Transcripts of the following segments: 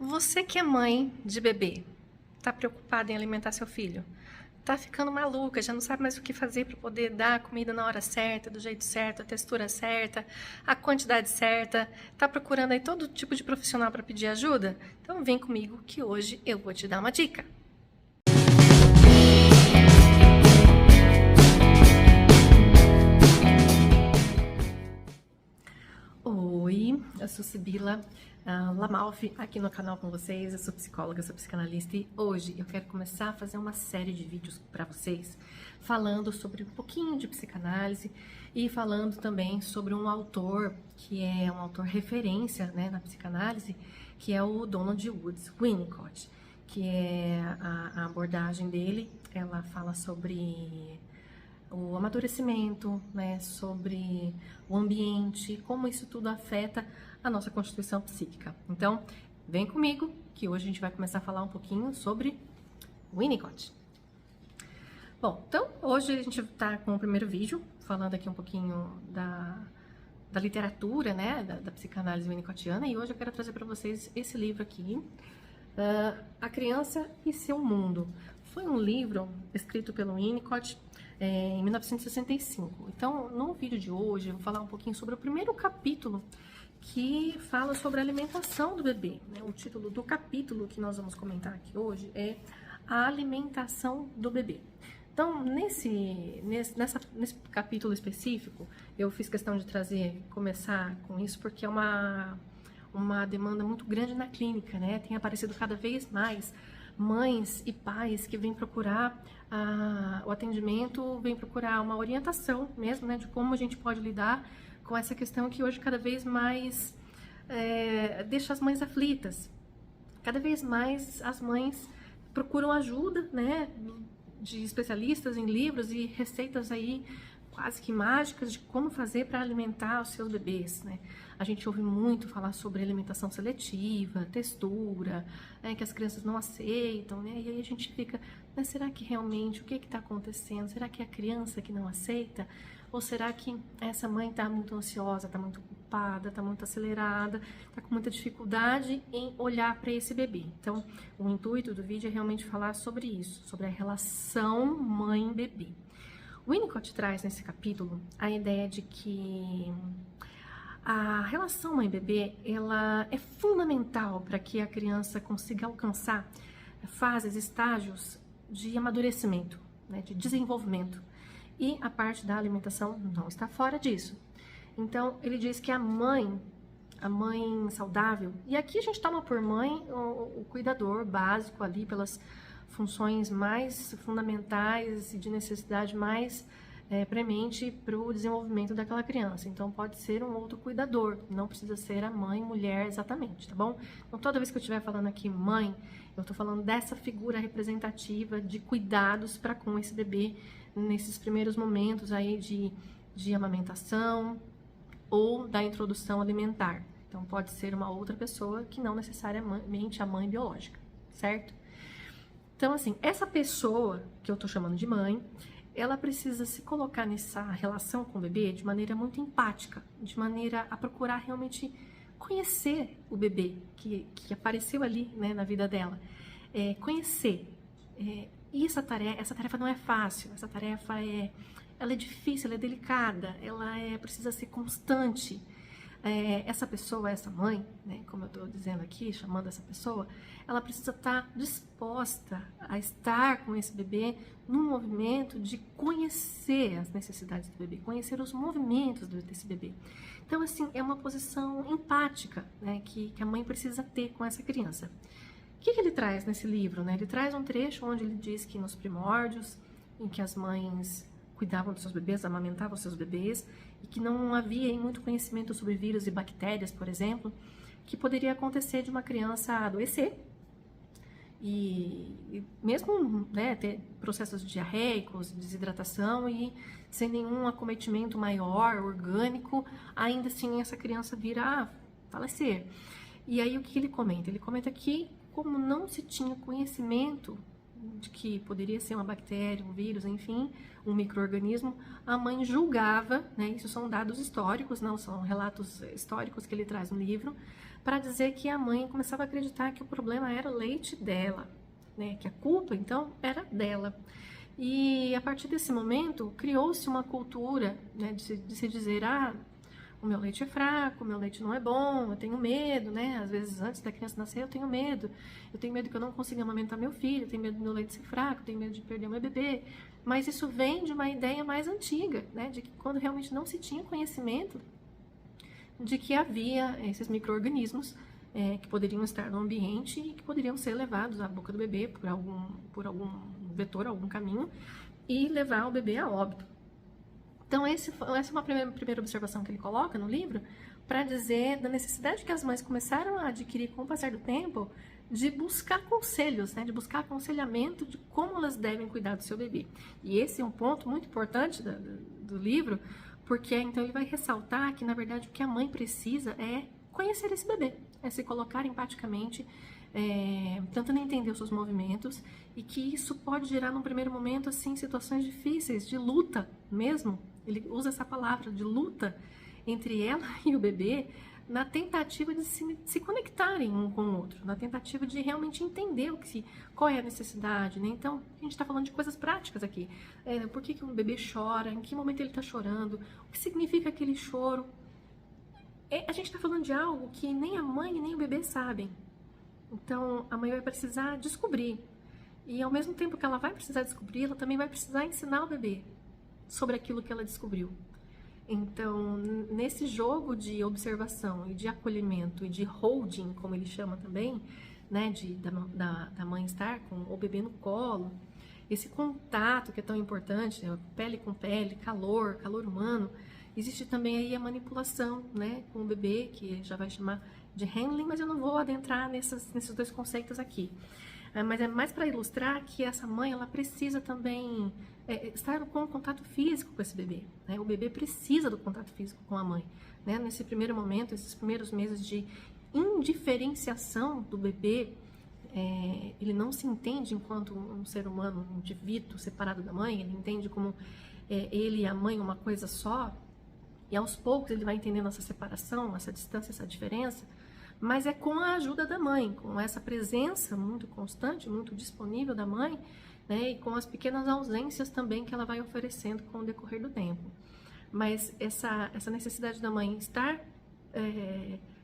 Você que é mãe de bebê, tá preocupada em alimentar seu filho? Tá ficando maluca, já não sabe mais o que fazer para poder dar a comida na hora certa, do jeito certo, a textura certa, a quantidade certa? Tá procurando aí todo tipo de profissional para pedir ajuda? Então vem comigo que hoje eu vou te dar uma dica. Oi, eu sou Sibila Lamalfi, aqui no canal com vocês. Eu sou psicóloga, sou psicanalista e hoje eu quero começar a fazer uma série de vídeos para vocês falando sobre um pouquinho de psicanálise e falando também sobre um autor que é um autor referência, né, na psicanálise, que é o Donald Woods Winnicott, que é a abordagem dele. Ela fala sobre o amadurecimento, né, sobre o ambiente, como isso tudo afeta a nossa constituição psíquica. Então, vem comigo que hoje a gente vai começar a falar um pouquinho sobre Winnicott. Bom, então hoje a gente está com o primeiro vídeo, falando aqui um pouquinho da literatura, né, da psicanálise winnicottiana, e hoje eu quero trazer para vocês esse livro aqui, A Criança e Seu Mundo. Foi um livro escrito pelo Winnicott em 1965. Então, no vídeo de hoje, eu vou falar um pouquinho sobre o primeiro capítulo que fala sobre a alimentação do bebê, né? O título do capítulo que nós vamos comentar aqui hoje é A Alimentação do Bebê. Então, nesse capítulo específico, eu fiz questão de começar com isso, porque é uma demanda muito grande na clínica, né? Tem aparecido cada vez mais mães e pais que vêm procurar o atendimento, vêm procurar uma orientação mesmo, né, de como a gente pode lidar com essa questão que hoje cada vez mais deixa as mães aflitas. Cada vez mais as mães procuram ajuda, né, de especialistas em livros e receitas aí quase que mágicas de como fazer para alimentar os seus bebês, né? A gente ouve muito falar sobre alimentação seletiva, textura, né, que as crianças não aceitam, né? E aí a gente fica, mas será que realmente, o que está acontecendo? Será que é a criança que não aceita? Ou será que essa mãe está muito ansiosa, está muito ocupada, está muito acelerada, está com muita dificuldade em olhar para esse bebê? Então, o intuito do vídeo é realmente falar sobre isso, sobre a relação mãe-bebê. O Winnicott traz nesse capítulo a ideia de que a relação mãe-bebê ela é fundamental para que a criança consiga alcançar fases, estágios de amadurecimento, né, de desenvolvimento. E a parte da alimentação não está fora disso. Então, ele diz que a mãe saudável, e aqui a gente toma por mãe o cuidador básico ali pelas funções mais fundamentais e de necessidade mais premente para o desenvolvimento daquela criança. Então, pode ser um outro cuidador, não precisa ser a mãe, mulher exatamente, tá bom? Então, toda vez que eu estiver falando aqui mãe, eu estou falando dessa figura representativa de cuidados para com esse bebê nesses primeiros momentos aí de amamentação ou da introdução alimentar. Então, pode ser uma outra pessoa que não necessariamente a mãe biológica, certo? Então, assim, essa pessoa que eu tô chamando de mãe, ela precisa se colocar nessa relação com o bebê de maneira muito empática, de maneira a procurar realmente conhecer o bebê que apareceu ali, né, na vida dela. Conhecer. E essa tarefa não é fácil, essa tarefa ela é difícil, ela é delicada, ela precisa ser constante. Essa pessoa, essa mãe, né, como eu estou dizendo aqui, chamando essa pessoa, ela precisa estar disposta a estar com esse bebê num movimento de conhecer as necessidades do bebê, conhecer os movimentos desse bebê. Então, assim, é uma posição empática, né, que a mãe precisa ter com essa criança. O que ele traz nesse livro, né? Ele traz um trecho onde ele diz que nos primórdios, em que as mães cuidavam dos seus bebês, amamentavam seus bebês, e que não havia muito conhecimento sobre vírus e bactérias, por exemplo, que poderia acontecer de uma criança adoecer e mesmo, né, ter processos diarreicos, desidratação e sem nenhum acometimento maior, orgânico, ainda assim essa criança vir a falecer. E aí o que ele comenta? Ele comenta que como não se tinha conhecimento de que poderia ser uma bactéria, um vírus, enfim, um micro-organismo, a mãe julgava, né, isso são dados históricos, não são relatos históricos que ele traz no livro, para dizer que a mãe começava a acreditar que o problema era o leite dela, né? Que a culpa, então, era dela. E a partir desse momento, criou-se uma cultura, né, de se dizer, o meu leite é fraco, o meu leite não é bom, eu tenho medo, né? Às vezes, antes da criança nascer, eu tenho medo que eu não consiga amamentar meu filho, eu tenho medo do meu leite ser fraco, eu tenho medo de perder o meu bebê. Mas isso vem de uma ideia mais antiga, né? De que quando realmente não se tinha conhecimento de que havia esses micro-organismos que poderiam estar no ambiente e que poderiam ser levados à boca do bebê por algum vetor, algum caminho, e levar o bebê a óbito. Então, essa é uma primeira observação que ele coloca no livro, para dizer da necessidade que as mães começaram a adquirir com o passar do tempo, de buscar conselhos, né, de buscar aconselhamento de como elas devem cuidar do seu bebê. E esse é um ponto muito importante do livro, porque então ele vai ressaltar que, na verdade, o que a mãe precisa é conhecer esse bebê, é se colocar empaticamente, tentando entender os seus movimentos, e que isso pode gerar, num primeiro momento, assim, situações difíceis, de luta mesmo. Ele usa essa palavra de luta entre ela e o bebê, na tentativa de se conectarem um com o outro, na tentativa de realmente entender qual é a necessidade, né? Então, a gente está falando de coisas práticas aqui. Por que um bebê chora? Em que momento ele está chorando? O que significa aquele choro? A gente está falando de algo que nem a mãe nem o bebê sabem. Então, a mãe vai precisar descobrir. E ao mesmo tempo que ela vai precisar descobrir, ela também vai precisar ensinar o bebê sobre aquilo que ela descobriu. Então, nesse jogo de observação e de acolhimento e de holding, como ele chama também, né, da mãe estar com o bebê no colo, esse contato que é tão importante, né, pele com pele, calor humano, existe também aí a manipulação, né, com o bebê, que já vai chamar de handling, mas eu não vou adentrar nesses dois conceitos aqui. Mas é mais para ilustrar que essa mãe, ela precisa também estar com contato físico com esse bebê, né? O bebê precisa do contato físico com a mãe, né? Nesse primeiro momento, esses primeiros meses de indiferenciação do bebê, ele não se entende enquanto um ser humano, um indivíduo separado da mãe, ele entende como ele e a mãe uma coisa só, e aos poucos ele vai entendendo essa separação, essa distância, essa diferença, mas é com a ajuda da mãe, com essa presença muito constante, muito disponível da mãe, né, e com as pequenas ausências também que ela vai oferecendo com o decorrer do tempo. Mas essa necessidade da mãe estar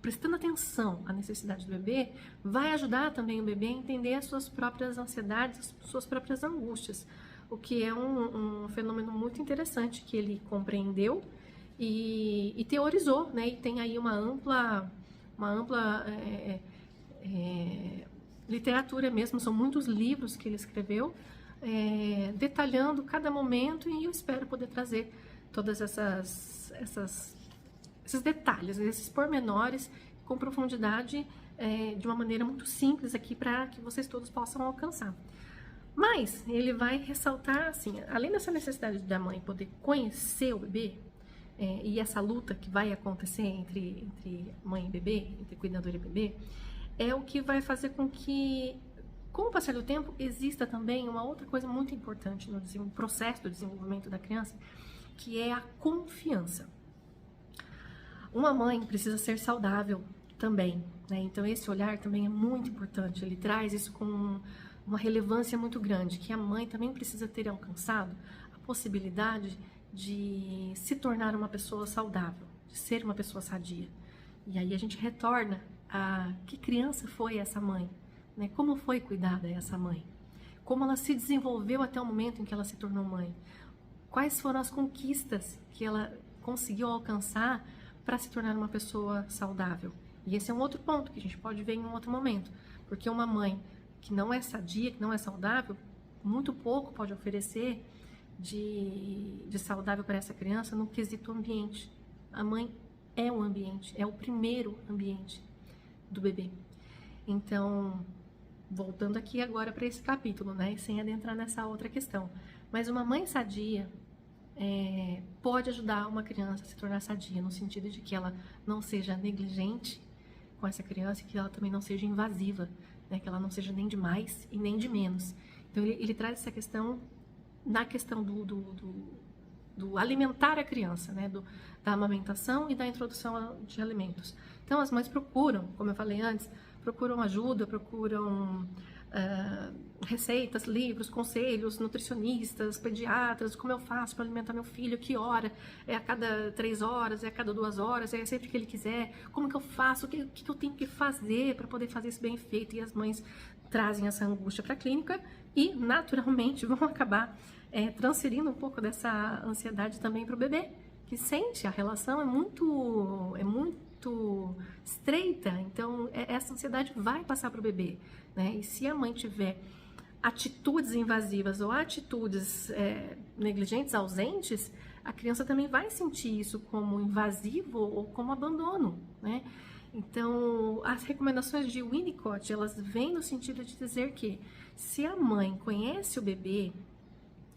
prestando atenção à necessidade do bebê, vai ajudar também o bebê a entender as suas próprias ansiedades, as suas próprias angústias, o que é um fenômeno muito interessante que ele compreendeu e teorizou, né, e tem aí uma ampla literatura mesmo, são muitos livros que ele escreveu, detalhando cada momento, e eu espero poder trazer todas esses detalhes, esses pormenores com profundidade, de uma maneira muito simples aqui para que vocês todos possam alcançar. Mas ele vai ressaltar, assim, além dessa necessidade da mãe poder conhecer o bebê, e essa luta que vai acontecer entre mãe e bebê, entre cuidador e bebê, é o que vai fazer com que, com o passar do tempo, exista também uma outra coisa muito importante no processo do desenvolvimento da criança, que é a confiança. Uma mãe precisa ser saudável também, né? Então esse olhar também é muito importante, ele traz isso com uma relevância muito grande, que a mãe também precisa ter alcançado a possibilidade de se tornar uma pessoa saudável, de ser uma pessoa sadia. E aí a gente retorna a que criança foi essa mãe, né? Como foi cuidada essa mãe? Como ela se desenvolveu até o momento em que ela se tornou mãe? Quais foram as conquistas que ela conseguiu alcançar para se tornar uma pessoa saudável? E esse é um outro ponto que a gente pode ver em um outro momento, porque uma mãe que não é sadia, que não é saudável, muito pouco pode oferecer de saudável para essa criança no quesito ambiente. A mãe é um ambiente, é o primeiro ambiente do bebê. Então, voltando aqui agora para esse capítulo, né, sem adentrar nessa outra questão, mas uma mãe sadia pode ajudar uma criança a se tornar sadia, no sentido de que ela não seja negligente com essa criança e que ela também não seja invasiva, né, que ela não seja nem de mais e nem de menos. Então, ele traz essa questão na questão do alimentar a criança, né, da amamentação e da introdução de alimentos. Então, as mães procuram, como eu falei antes, procuram ajuda, procuram receitas, livros, conselhos, nutricionistas, pediatras, como eu faço para alimentar meu filho, que hora, é a cada 3 horas, é a cada 2 horas, é sempre que ele quiser, como que eu faço, o que eu tenho que fazer para poder fazer isso bem feito, e as mães trazem essa angústia para a clínica e, naturalmente, vão acabar transferindo um pouco dessa ansiedade também para o bebê, que sente, a relação é muito estreita, então essa ansiedade vai passar para o bebê, né? E se a mãe tiver atitudes invasivas ou atitudes negligentes, ausentes, a criança também vai sentir isso como invasivo ou como abandono, né? Então, as recomendações de Winnicott, elas vêm no sentido de dizer que se a mãe conhece o bebê,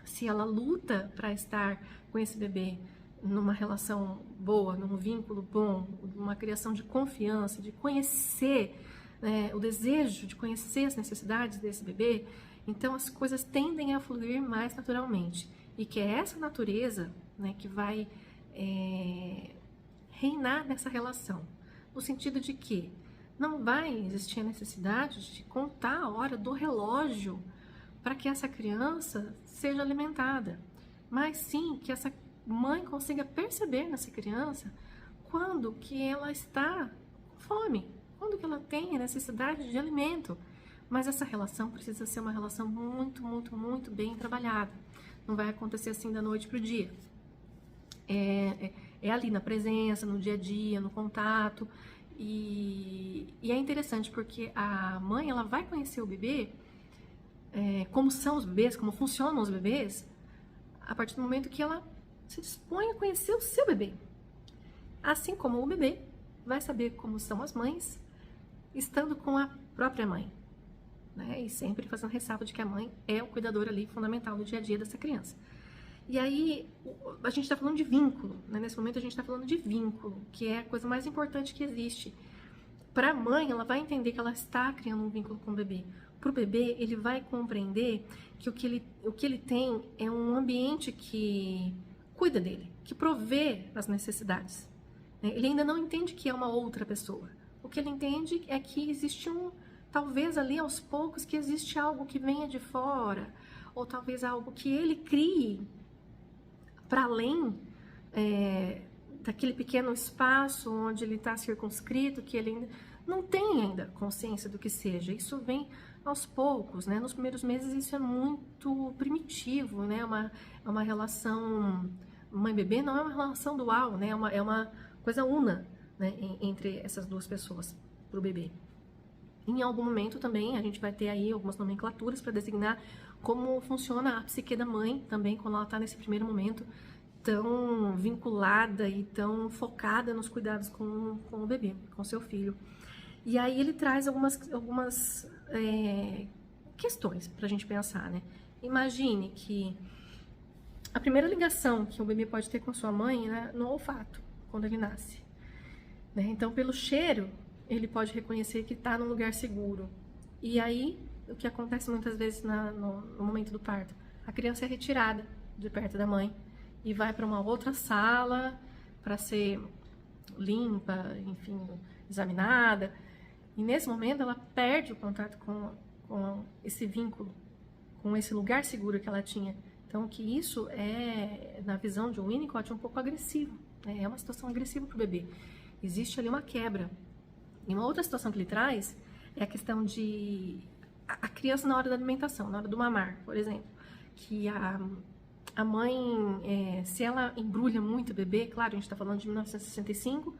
se ela luta para estar com esse bebê numa relação boa, num vínculo bom, numa criação de confiança, de conhecer, o desejo de conhecer as necessidades desse bebê, então as coisas tendem a fluir mais naturalmente. E que é essa natureza, né, que vai reinar nessa relação. No sentido de que não vai existir a necessidade de contar a hora do relógio para que essa criança seja alimentada, mas sim que essa mãe consiga perceber nessa criança quando que ela está com fome, quando que ela tem a necessidade de alimento. Mas essa relação precisa ser uma relação muito, muito, muito bem trabalhada. Não vai acontecer assim da noite para o dia. É ali na presença, no dia a dia, no contato. E é interessante porque a mãe, ela vai conhecer o bebê, como são os bebês, como funcionam os bebês, a partir do momento que ela se dispõe a conhecer o seu bebê. Assim como o bebê vai saber como são as mães, estando com a própria mãe, né? E sempre fazendo ressalva de que a mãe é o cuidador ali fundamental do dia a dia dessa criança. E aí, a gente está falando de vínculo, né? Nesse momento a gente está falando de vínculo, que é a coisa mais importante que existe. Para a mãe, ela vai entender que ela está criando um vínculo com o bebê. Para o bebê, ele vai compreender que o que ele tem é um ambiente que cuida dele, que provê as necessidades. Ele ainda não entende que é uma outra pessoa. O que ele entende é que existe talvez ali aos poucos, que existe algo que venha de fora, ou talvez algo que ele crie para além daquele pequeno espaço onde ele está circunscrito, que ele ainda não tem ainda consciência do que seja. Isso vem aos poucos, né? Nos primeiros meses isso é muito primitivo, né? É uma relação mãe-bebê, não é uma relação dual, né? É uma coisa una, né? Entre essas duas pessoas, para o bebê. Em algum momento também a gente vai ter aí algumas nomenclaturas para designar como funciona a psique da mãe também, quando ela está nesse primeiro momento tão vinculada e tão focada nos cuidados com o bebê, com seu filho. E aí ele traz algumas questões para a gente pensar, né? Imagine que a primeira ligação que o bebê pode ter com sua mãe é no olfato, quando ele nasce, né? Então, pelo cheiro, ele pode reconhecer que está num lugar seguro. E aí, o que acontece muitas vezes no momento do parto? A criança é retirada de perto da mãe e vai para uma outra sala para ser limpa, enfim, examinada. E nesse momento ela perde o contato com esse vínculo, com esse lugar seguro que ela tinha. Então, que isso na visão de Winnicott, um pouco agressivo, né? É uma situação agressiva para o bebê. Existe ali uma quebra. E uma outra situação que ele traz é a questão de a criança na hora da alimentação, na hora do mamar, por exemplo, que a mãe, se ela embrulha muito o bebê, claro, a gente está falando de 1965,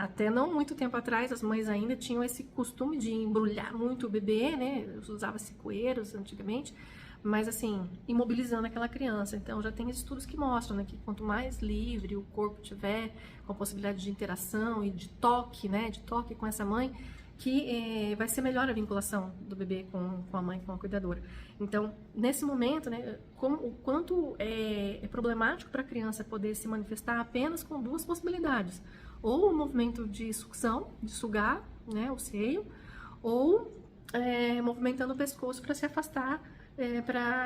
até não muito tempo atrás, as mães ainda tinham esse costume de embrulhar muito o bebê, né? Usava-se coeiros antigamente, mas assim, imobilizando aquela criança. Então já tem estudos que mostram, né, que quanto mais livre o corpo tiver, com a possibilidade de interação e de toque, né, de toque com essa mãe, que vai ser melhor a vinculação do bebê com a mãe, com a cuidadora. Então, nesse momento, né, o quanto é problemático para a criança poder se manifestar apenas com duas possibilidades. Ou o movimento de sucção, de sugar, né, o seio, ou movimentando o pescoço para se afastar,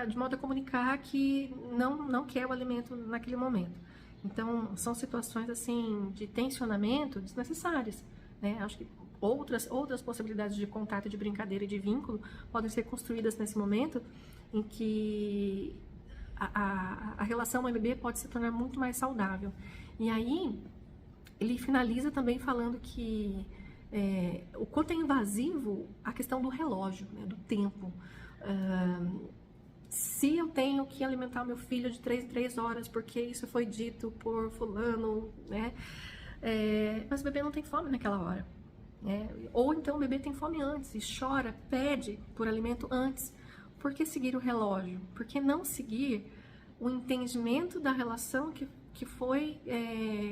de modo a comunicar que não quer o alimento naquele momento. Então, são situações assim de tensionamento desnecessárias, né? Acho que outras possibilidades de contato, de brincadeira e de vínculo podem ser construídas nesse momento em que a relação mãe-bebê pode se tornar muito mais saudável. E aí, ele finaliza também falando que o quanto é invasivo a questão do relógio, né, do tempo. Se eu tenho que alimentar meu filho de 3 em 3 horas, porque isso foi dito por fulano, né? Mas o bebê não tem fome naquela hora. Né? Ou então o bebê tem fome antes e chora, pede por alimento antes. Por que seguir o relógio? Por que não seguir o entendimento da relação que foi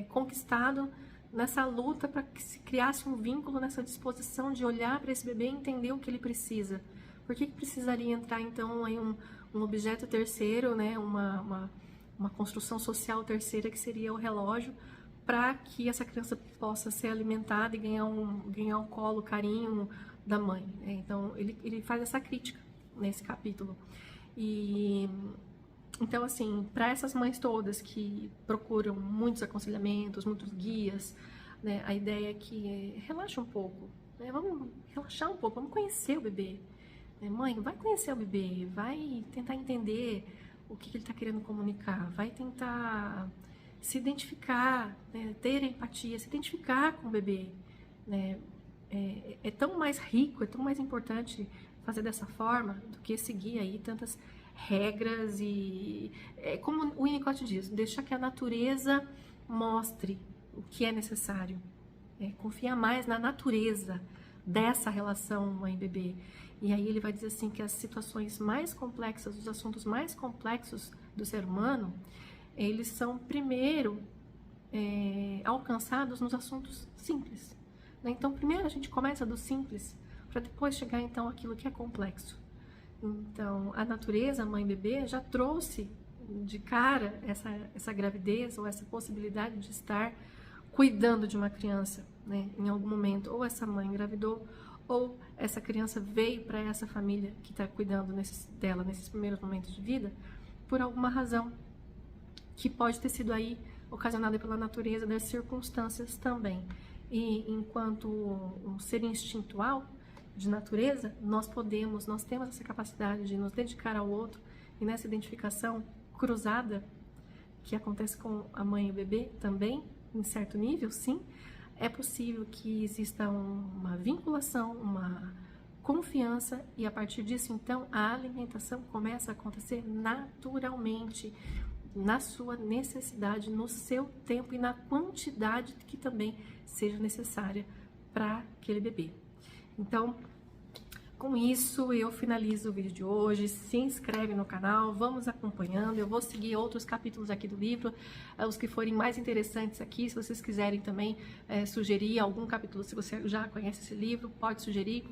conquistado nessa luta para que se criasse um vínculo, nessa disposição de olhar para esse bebê e entender o que ele precisa? Por que precisaria entrar então aí um objeto terceiro, né? uma construção social terceira que seria o relógio, para que essa criança possa ser alimentada e ganhar um colo, carinho da mãe. Então, ele faz essa crítica nesse capítulo. E então, assim, para essas mães todas que procuram muitos aconselhamentos, muitos guias, né, a ideia é que relaxa um pouco, né, vamos relaxar um pouco, vamos conhecer o bebê. Mãe, vai conhecer o bebê, vai tentar entender o que ele está querendo comunicar, vai tentar se identificar, né, ter empatia, se identificar com o bebê. Né? É tão mais rico, é tão mais importante fazer dessa forma do que seguir aí tantas regras e, como o Winnicott diz, deixar que a natureza mostre o que é necessário. Confiar mais na natureza dessa relação mãe-bebê. E aí ele vai dizer assim que as situações mais complexas, os assuntos mais complexos do ser humano, eles são primeiro alcançados nos assuntos simples. Né? Então, primeiro a gente começa do simples, para depois chegar então àquilo que é complexo. Então, a natureza, mãe-bebê, já trouxe de cara essa gravidez ou essa possibilidade de estar cuidando de uma criança, né? Em algum momento. Ou essa mãe engravidou, ou essa criança veio para essa família que está cuidando dela nesses primeiros momentos de vida, por alguma razão, que pode ter sido aí ocasionada pela natureza, das circunstâncias também. E enquanto um ser instintual, de natureza, nós temos essa capacidade de nos dedicar ao outro, e nessa identificação cruzada, que acontece com a mãe e o bebê também, em certo nível, sim, é possível que exista uma vinculação, uma confiança, e a partir disso, então, a alimentação começa a acontecer naturalmente, na sua necessidade, no seu tempo e na quantidade que também seja necessária para aquele bebê. Então, com isso, eu finalizo o vídeo de hoje. Se inscreve no canal, vamos acompanhando. Eu vou seguir outros capítulos aqui do livro, os que forem mais interessantes aqui. Se vocês quiserem também sugerir algum capítulo, se você já conhece esse livro, pode sugerir.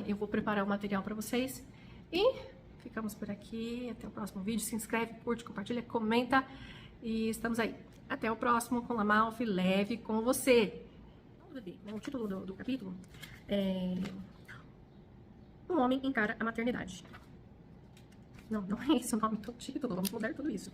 Eu vou preparar o material para vocês. E ficamos por aqui. Até o próximo vídeo. Se inscreve, curte, compartilha, comenta. E estamos aí. Até o próximo com Lamalfi, leve com você. O título do capítulo é Um Homem Encara a Maternidade. Não é esse o nome do título, vamos mudar tudo isso.